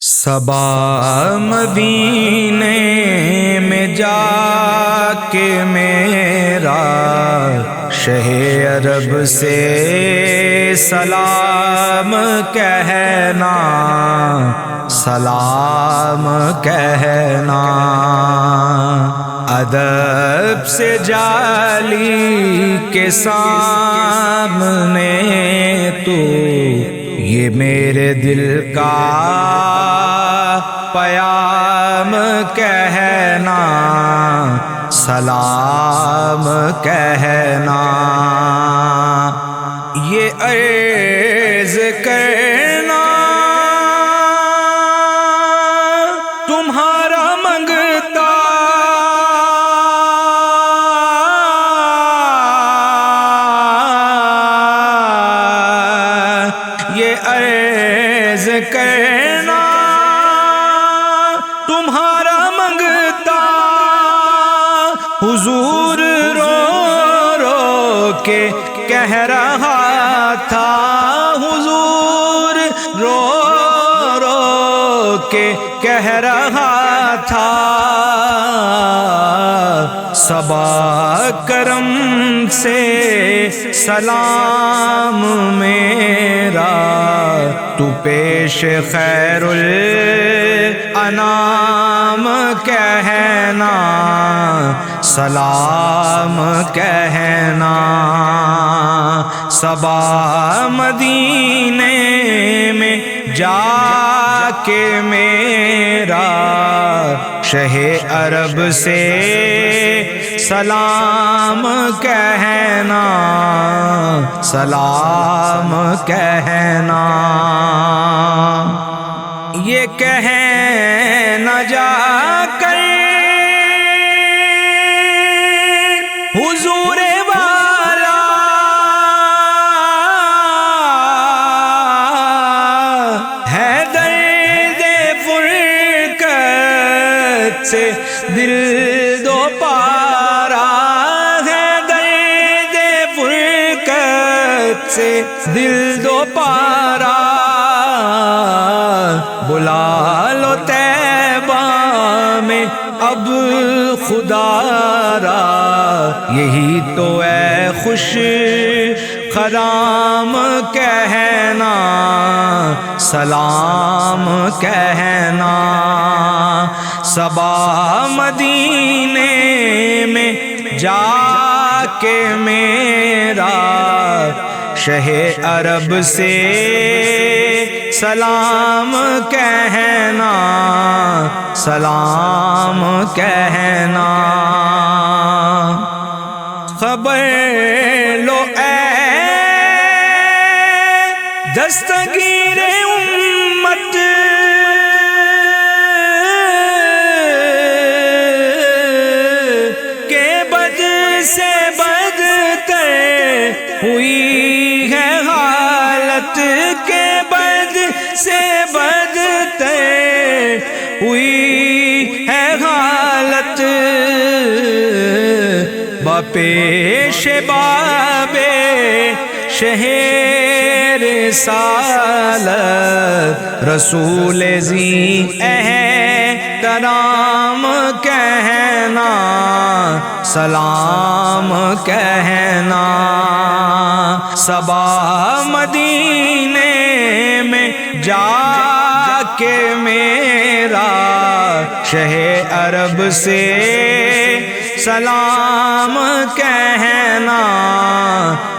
صبا مدینے میں جا کے میرا شہ عرب سے سلام کہنا، سلام کہنا۔ ادب سے جالی کے سامنے تو یہ میرے دل کا پیام کہنا، سلام کہنا۔ یہ عرض کرنا تمہارا منگتا، یہ عرض کرنا تمہارا منگتا، حضور رو رو کے کہہ رہا تھا، حضور رو رو کے کہہ رہا تھا۔ صبا کرم سے سلام میرا، تو پیش خیر الانام کہنا، سلام کہنا۔ صبا مدینے میں جا کے میرا شہ عرب سے سلام کہنا، سلام کہنا۔ یہ کہنا جا کر حضور والا ہے درد فرقت سے دل دو پارا، ہے درد فرقت سے دل دو پارا۔ بلا لو طیبہ میں اب خدا را، یہی تو ہے خوش خرام کہنا، سلام کہنا۔ صبا مدینے میں جا کے میرا شہ عرب سے سلام کہنا، سلام کہنا۔ خبر لو اے دستگیر امت، کہ بد سے بدتر ہوئی ہے حالت، کہ بد سے بدتر ہوئی ہے حالت۔ پیش باب شہر رسالت، رسول ذی احترام کہنا، سلام کہنا۔ صبا مدینے میں جا کے میرا شہ عرب سے سلام کہنا،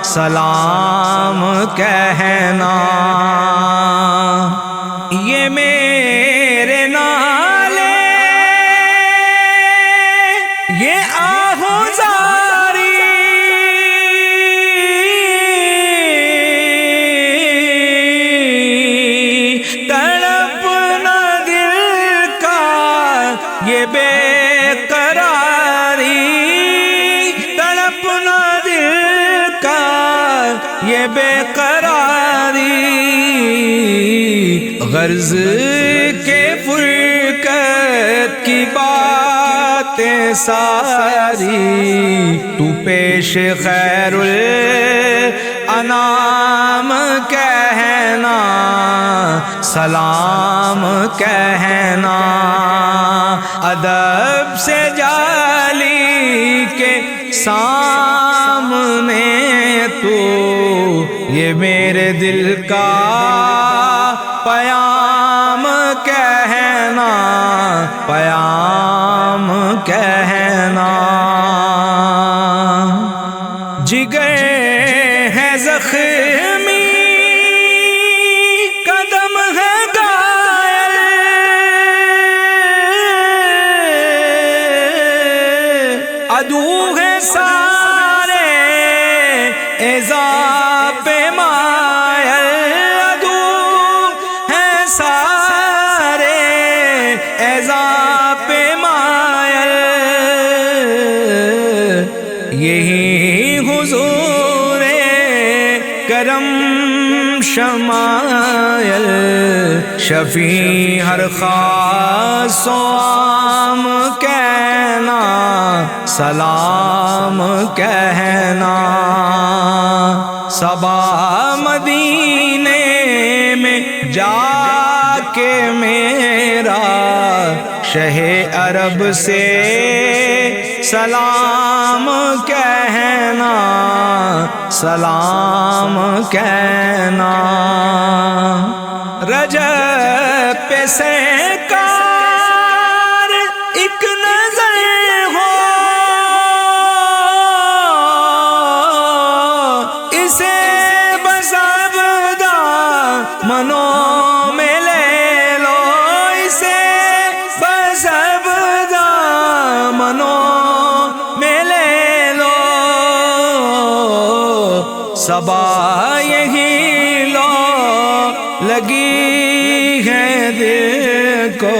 سلام کہنا۔ یہ میرے نالے، یہ آہوزاری، تڑپنا دل کا یہ بے یہ بے قراری، غرض کے فرقت کی باتیں ساری، تو پیش خیر الانام کہنا، سلام کہنا، ادب سے جالی کے سامنے تو یہ میرے دل کا پیام کہنا، پیام کہنا۔ جگر ہے زخمی قدم ہے گائل، عدو ہے سارے ایذا پہ مائل، عدو ہے سارے ایذا پہ مائل، یہی حضور کرم شمائل، شفیع ہر خاص و عام کہنا، سلام کہنا۔ صبا مدینے میں جا کے میرا شہ عرب سے سلام کہنا، سلام کہنا۔ رجب پہ سرکار ایک نظر ہو، اسے بزبدہ منوں میں لے لو، اسے بزبدہ منوں میں لے لو، صبا یہی لو لگی ہے دل کو،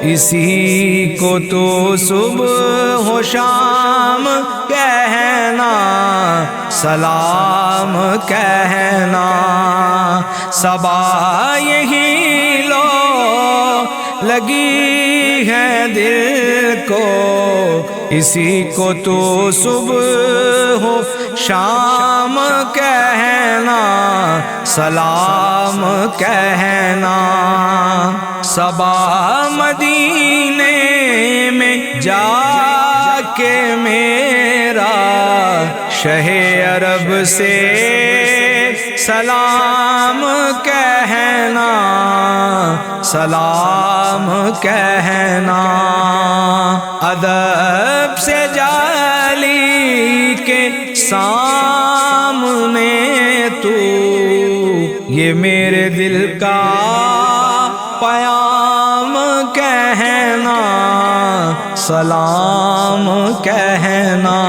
اسی کو تو صبح و شام کہنا، سلام کہنا۔ صبا یہی لو لگی ہے دل کو، اسی کو تو صبح و شام کہنا، سلام کہنا۔ صبا مدینے میں جا کے میرا شہ عرب سے سلام کہنا، کہنا، سلام کہنا۔ صبا مدینے میں جا کے میرا شہ عرب سے سلام کہنا، سلام کہنا۔ صبا مدینے میں جا کے میرا شہ عرب سے سلام کہنا، سلام کہنا۔ صبا مدینے میں جا کے میرا شہ عرب سے سلام کہنا، سلام کہنا۔ صبا مدینے میں جا کے میرا شہ عرب سے سلام کہنا، سلام کہنا۔ ادب سے جالی کے سامنے تو یہ میرے دل کا پیام کہنا، سلام کہنا۔